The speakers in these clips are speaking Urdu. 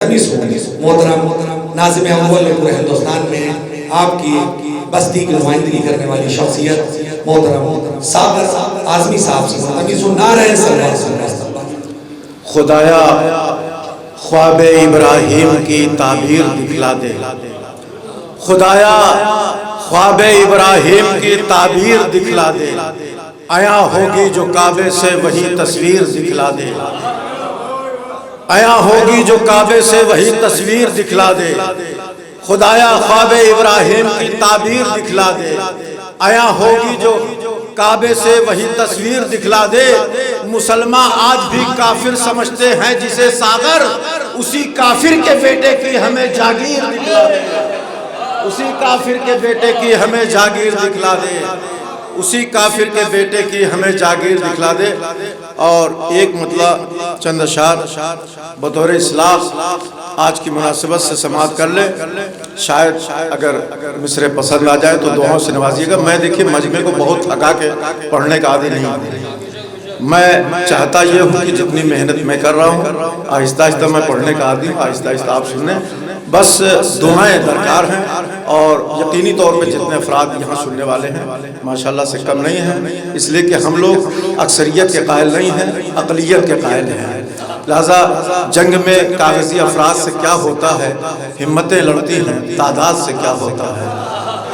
محترم ناظم اول پورے ہندوستان میں آپ کی بستی کی نمائندگی کرنے والی شخصیت محترم صابر اعظمی صاحب سے تمیز و نعرہ سلوات۔ خدایا خواب ابراہیم کی تعبیر دکھلا دے، خدایا خواب ابراہیم کی تعبیر دکھلا دے، آیا ہوگی جو کعبے سے وہی تصویر دکھلا دے، آیا ہوگی جو کعبے سے وہی تصویر دکھلا دے، خدایا خواب ابراہیم کی تعبیر دکھلا دے، آیا ہوگی جو کعبے سے وہی تصویر دکھلا دے۔ مسلمان آج بھی کافر سمجھتے ہیں جسے ساغر، اسی کافر کے بیٹے کی ہمیں جاگیر دکھلا دے، اسی کافر کے بیٹے کی ہمیں جاگیر دکھلا دے، اسی کافر کے بیٹے کی ہمیں جاگیر دکھلا دے۔ اور ایک مطلب چند اشعار بطور اصلاح آج کی مناسبت سے سماعت کر لیں، شاید اگر مصرع پسند آ جائے تو دعاؤں سے نوازیے گا۔ میں دیکھیں مجمع کو بہت تھکا کے پڑھنے کا عادی نہیں ہوں، میں چاہتا یہ ہوں کہ جتنی محنت میں کر رہا ہوں آہستہ آہستہ میں پڑھنے کا عادی ہوں، آہستہ آہستہ آپ سنیں، بس دعائیں درکار ہیں۔ اور یقینی طور پہ جتنے افراد یہاں سننے والے ہیں ماشاءاللہ سے کم نہیں ہیں، اس لیے کہ ہم لوگ اکثریت کے قائل نہیں ہیں، اقلیت کے قائل ہیں۔ لہذا جنگ میں کاغذی افراد سے کیا ہوتا ہے، ہمتیں لڑتی ہیں، تعداد سے کیا ہوتا ہے۔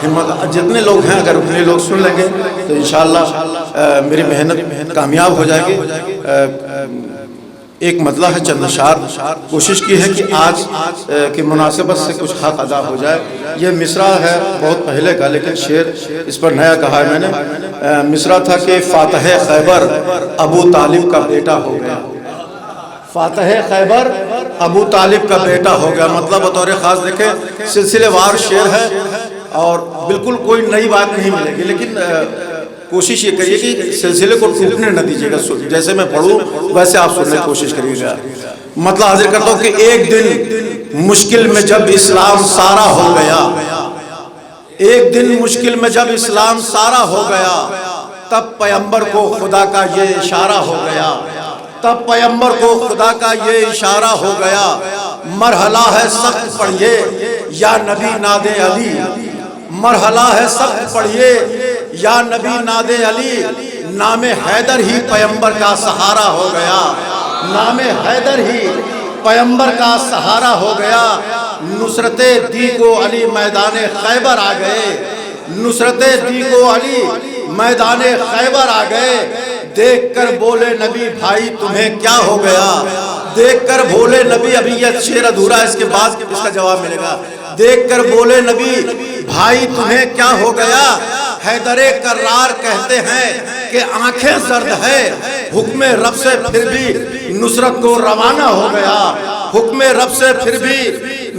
ہمت جتنے لوگ ہیں اگر اتنے لوگ سن لیں گے تو انشاءاللہ میری محنت کامیاب ہو جائے گی۔ ایک مطلع ہے چند اشعار، کوشش کی ہے کہ آج کی مناسبت سے کچھ حق ادا ہو جائے۔ یہ مصرع ہے بہت پہلے کا لیکن شعر اس پر نیا کہا ہے میں نے۔ مصرع تھا کہ فاتح خیبر ابو طالب کا بیٹا ہو گیا، فاتح خیبر ابو طالب کا بیٹا ہو گیا۔ مطلب بطور خاص دیکھیں سلسلے وار شعر ہے اور بالکل کوئی نئی بات نہیں ملے گی، لیکن کوشش یہ کریے کہ سلسلے کو ٹوٹنے نہ دیجیے گا، جیسے میں پڑھوں ویسے آپ سننے کی کوشش کریے گا۔ مطلب حاضر کرتا ہوں کہ ایک دن مشکل میں جب اسلام سارا ہو گیا، ایک دن مشکل میں جب اسلام سارا ہو گیا، تب پیغمبر کو خدا کا یہ اشارہ ہو گیا، تب پیغمبر کو خدا کا یہ اشارہ ہو گیا، مرحلہ ہے سخت پڑھیے یا نبی ناد علی، مرحلہ ہے سخت پڑھیے یا نبی ناد علی، نام حیدر ہی پیغمبر کا سہارا ہو گیا، نام حیدر ہی پیغمبر کا سہارا ہو گیا، نصرت دیگ و علی میدان خیبر آ گئے، نصرت دیگ و علی میدان خیبر آ گئے، دیکھ کر بولے نبی بھائی تمہیں کیا ہو گیا، دیکھ کر بولے نبی، ابھی یہ شعر ادھورا ہے، اس کے بعد اس کا جواب ملے گا۔ دیکھ کر بولے نبی بھائی تمہیں کیا ہو گیا، حیدر کرار کہتے ہیں کہ آنکھیں زرد ہے، حکم رب سے پھر بھی نصرت کو روانہ ہو گیا، حکم رب سے پھر بھی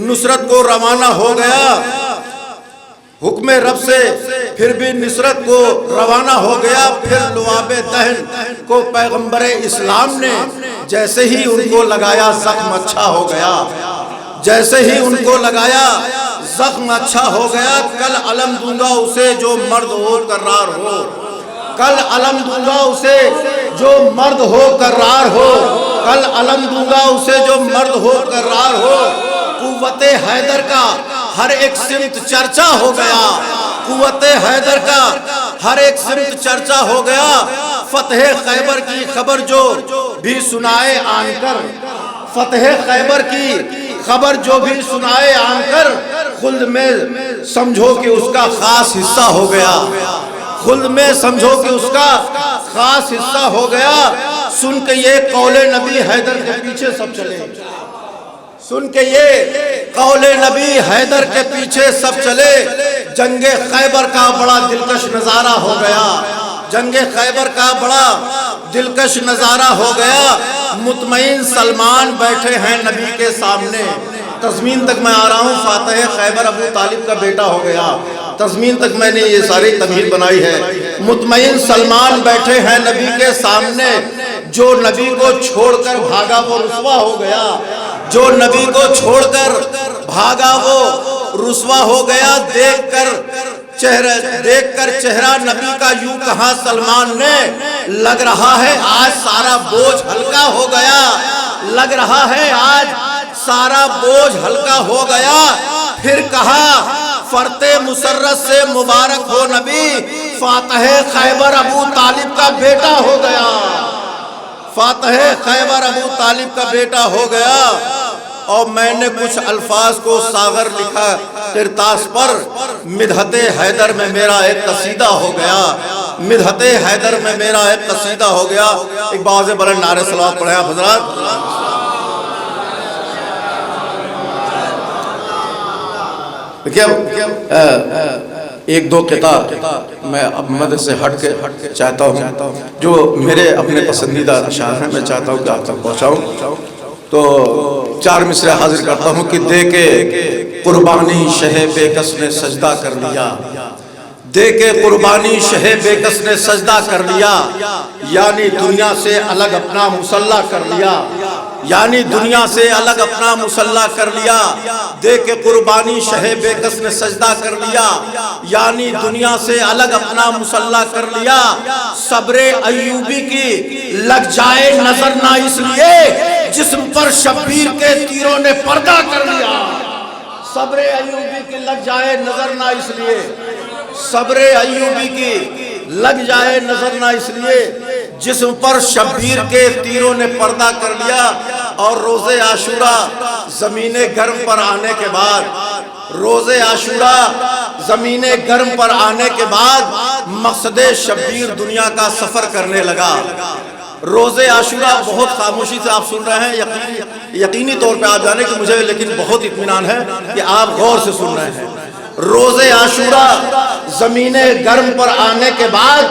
نصرت کو روانہ ہو گیا، حکم رب سے پھر بھی نصرت کو روانہ ہو گیا۔ پھر لعاب دہن کو پیغمبر اسلام نے جیسے ہی ان کو لگایا زخم اچھا ہو گیا، جیسے ہی ان کو لگایا زخم اچھا ہو گیا، کل علم دوں گا اسے جو مرد ہو کرار ہو، کل علم دوں گا اسے جو مرد ہو کرار ہو، کل علم دوں گا اسے جو مرد ہو کرار ہو۔ قوت حیدر کا ہر ایک سمت چرچا ہو گیا، قوت حیدر کا ہر ایک سمت چرچا ہو گیا، فتح خیبر کی خبر جو بھی سنائے آن کر، فتح خیبر کی خبر جو بھی سنائے آن کر، خلد میں سمجھو کہ اس کا خاص حصہ ہو گیا، خلد میں سمجھو کہ اس کا خاص حصہ ہو گیا۔ سن کے یہ قول نبی حیدر کے پیچھے سب چلے، سن کے یہ قول نبی حیدر کے پیچھے سب چلے، جنگ خیبر کا بڑا دلکش نظارہ ہو گیا، جنگ خیبر کا بڑا دلکش نظارہ ہو گیا، مطمئن سلمان بیٹھے ہیں نبی کے سامنے۔ تضمین تک میں آ رہا ہوں، فاتح خیبر ابو طالب کا بیٹا ہو گیا، تضمین تک میں نے یہ ساری تمہید بنائی ہے۔ مطمئن سلمان بیٹھے ہیں نبی کے سامنے، جو نبی کو چھوڑ کر بھاگا وہ رسوا ہو گیا، جو نبی کو چھوڑ کر بھاگا وہ رسوا ہو گیا، دیکھ کر چہرہ نبی کا یوں کہا سلمان نے، لگ رہا ہے آج سارا بوجھ ہلکا ہو گیا، لگ رہا ہے آج سارا بوجھ ہلکا ہو گیا. پھر کہا فرتے مسرت سے مبارک ہو نبی، فاتح خیبر ابو طالب کا بیٹا ہو گیا. فاتح خیبر ابو طالب کا بیٹا ہو گیا. اور میں نے کچھ الفاظ کو ساغر لکھا کرتاس پر. مدحت حیدر میں میرا ایک قصیدہ ہو گیا. مدحت حیدر میں میرا ایک قصیدہ ہو گیا. ایک باز بلند نعرہ صلوات پڑھیں آپ حضرات. ایک دو کتاب میں اب مدد سے ہٹ کے چاہتا ہوں جو میرے اپنے پسندیدہ اشعار ہیں، میں چاہتا ہوں کہ آپ تک پہنچاؤں. تو 4 مصرع حاضر کرتا ہوں کہ دے کے قربانی شہ بے کس نے سجدہ کر لیا. دے کے قربانی شہ بے کس نے سجدہ کر لیا، یعنی دنیا سے الگ اپنا مسلح کر لیا. یعنی دنیا سے الگ اپنا مسلح کر لیا. دے کے قربانی شہ بے کس نے سجدہ کر لیا، یعنی دنیا سے الگ اپنا مسلح کر لیا. صبر ایوبی کی لگ جائے نظر نہ اس لیے جسم پر شبیر کے تیروں نے پردہ کر لیا. صبر ایوبی کی لگ جائے نظر نہ اس لیے، صبر ایوبی کی لگ جائے نظر نہ اس لیے جسم پر شبیر کے تیروں نے پردہ کر لیا. اور روز عاشوراء زمین گرم پر آنے کے بعد، روز عاشوراء زمین گرم پر آنے کے بعد مقصد شبیر دنیا کا سفر کرنے لگا. روز عاشوراء بہت خاموشی سے آپ سن رہے ہیں، یقینی طور پہ آپ جانے کہ مجھے لیکن بہت اطمینان ہے کہ آپ غور سے سن رہے ہیں. روز عاشوراء زمین گرم پر آنے کے بعد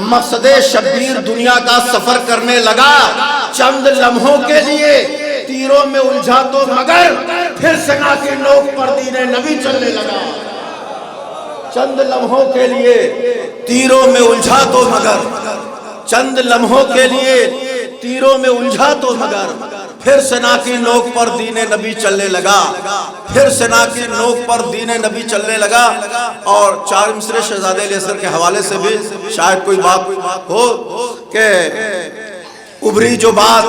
مقصد شبیر دنیا کا سفر کرنے لگا. چند لمحوں کے لیے تیروں میں الجھا تو مگر پھر سنا کی نوک پر دین نبی چلنے لگا. چند لمحوں کے لیے تیروں میں الجھا تو مگر، چند لمحوں کے لیے تیروں میں الجھا تو مگر پھر سنا کی نوک پر دین نبی چلنے لگا. پھر سنا کی نوک پر دین نبی چلنے لگا. اور 4 مصرع شہزادہ علی اصغر کے حوالے سے بھی شاید کوئی بات ہو کہ ابھری جو بات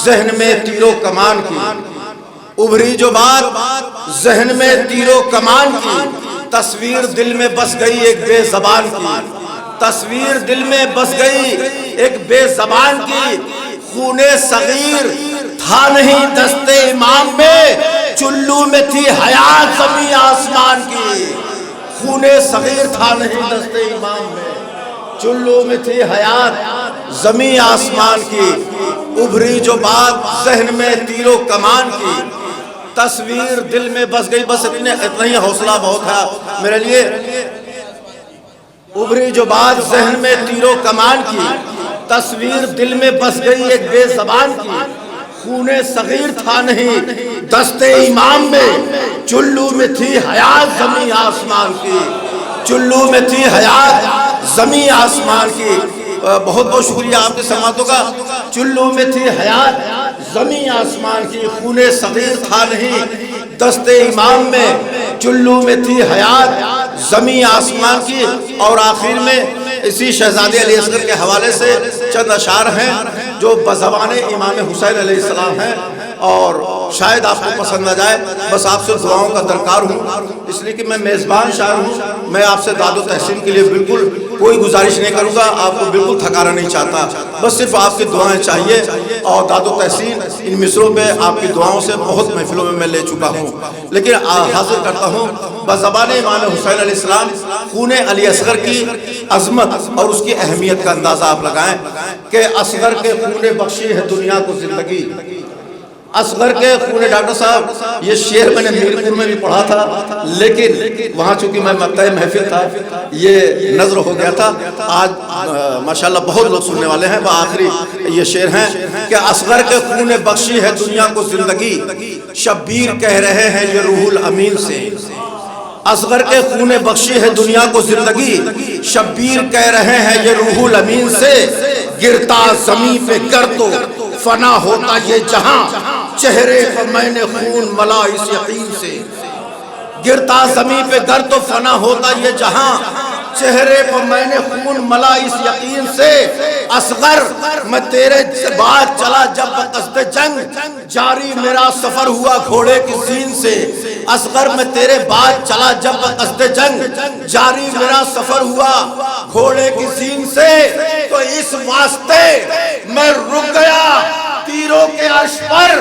ذہن میں تیر و کمان کی، ابھری جو بات ذہن میں تیر و کمان کی، تصویر دل میں بس گئی ایک بے زبان کی. تصویر دل میں بس گئی ایک بے زبان کی. خون صغیر تھا نہیں دست امام میں، چلو میں تھی حیات زمین آسمان کی. خون صغیر تھا نہیں دست امام میں، چلو میں تھی حیات زمین آسمان کی. ابھری جو بات ذہن میں تیر و کمان کی، تصویر دل میں بس گئی. بس اتنا ہی حوصلہ بہت ہے میرے لیے. ابھری جو بات ذہن میں تیر و کمان کی، تصویر دل میں بس گئی ایک بے زبان کی. خون صغیر تھا نہیں دست امام میں، چلو میں تھی حیات زمین آسمان کی. چلو میں تھی حیات زمین آسمان کی. بہت بہت شکریہ آپ کے سماعتوں کا. چلو میں تھی حیات زمین آسمان کی. خون صغیر تھا نہیں دست امام میں، چلو میں تھی حیات زمین آسمان کی. اور آخر میں اسی شہزادے علی اصغر کے حوالے سے چند اشعار ہیں جو بزبان امام حسین علیہ السلام ہیں، اور شاید آپ کو پسند نہ جائے. بس آپ سے دعاؤں کا درکار ہوں، اس لیے کہ میں میزبان شاعر ہوں. میں آپ سے داد و تحسین کے لیے بالکل کوئی گزارش نہیں کروں گا، آپ کو بالکل تھکانا نہیں چاہتا. بس صرف آپ کی دعائیں چاہیے اور داد و تحسین. ان مصروں پہ آپ کی دعاؤں سے بہت محفلوں میں لے چکا ہوں، لیکن حاضر کرتا ہوں بزبان امام حسین علیہ السلام خون علی اصغر کی عظمت اور اس کی اہمیت کا اندازہ آپ لگائیں کہ اصغر کے خون بخشی ہے دنیا کو زندگی. اصغر کے خون، ڈاکٹر صاحب یہ شعر میں نے میرپور میں بھی پڑھا تھا، لیکن وہاں چونکہ میں مقطع محفل تھا یہ نظر ہو گیا تھا. آج ماشاءاللہ بہت لوگ سننے والے ہیں. آخری یہ شعر ہیں کہ اصغر کے خون بخشی ہے دنیا کو زندگی، شبیر کہہ رہے ہیں یہ روح الامین سے. اصغر کے خون بخشی ہے دنیا کو زندگی، شبیر کہہ رہے ہیں یہ روح الامین سے. گرتا زمین پہ گر تو فنا ہوتا یہ جہاں، چہرے پر میں نے خون ملا اس یقین سے. گرتا زمین پہ گر تو فنا ہوتا یہ جہاں، چہرے پر میں نے خون ملا اس یقین سے، اصغر میں تیرے بعد چلا جب بقصد جنگ، جاری میرا سفر ہوا گھوڑے کی زین سے، اصغر میں تیرے بعد چلا جب بقصد جنگ، جاری میرا سفر ہوا گھوڑے کی زین سے، تو اس واسطے میں رک گیا تیروں کے عرش پر،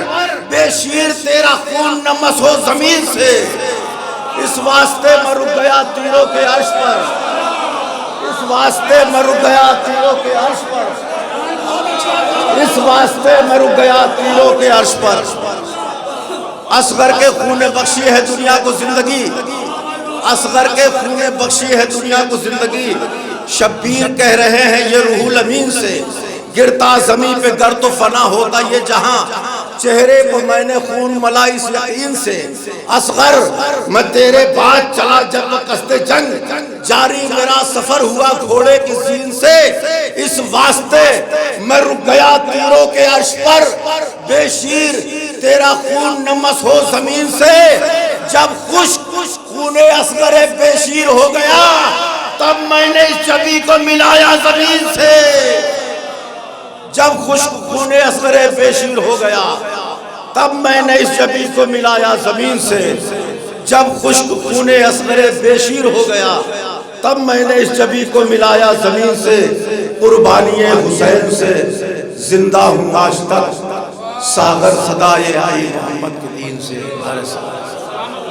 بے شیر تیرا خون نمس ہو زمین سے، اس واسطے میں رک گیا تیروں کے عرش پر، اس واسطے میں رک گیا تیروں کے عرش پر، اس واسطے میں رک گیا تیروں کے عرش پر۔ اصغر کے خون نے بخشی ہے دنیا کو زندگی، اصغر کے خون نے بخشی ہے دنیا کو زندگی، شبیر کہہ رہے ہیں یہ روح الامین سے، گرتا زمین پہ گر تو فنا ہوتا یہ جہاں، چہرے کو میں نے خون ملا اس یقین سے، اصغر میں تیرے بعد چلا جب قصد جنگ، جاری میرا سفر ہوا گھوڑے کی زین سے، اس واسطے میں رک گیا تیروں کے عرش پر، بے شیر تیرا خون نمس ہو زمین سے، جب خشک خون اصغر بے شیر ہو گیا، تب میں نے اس جبی کو ملایا زمین سے، جب خشک خون اصغر بے شیر ہو گیا، تب میں نے اس جبی کو ملایا زمین سے، جب خشک خون اصغر بے شیر ہو گیا، تب میں نے اس جبی کو ملایا زمین سے، قربانی حسین سے زندہ ہوں آج تک، ساغر صدائے آئی محمد کے دین سے۔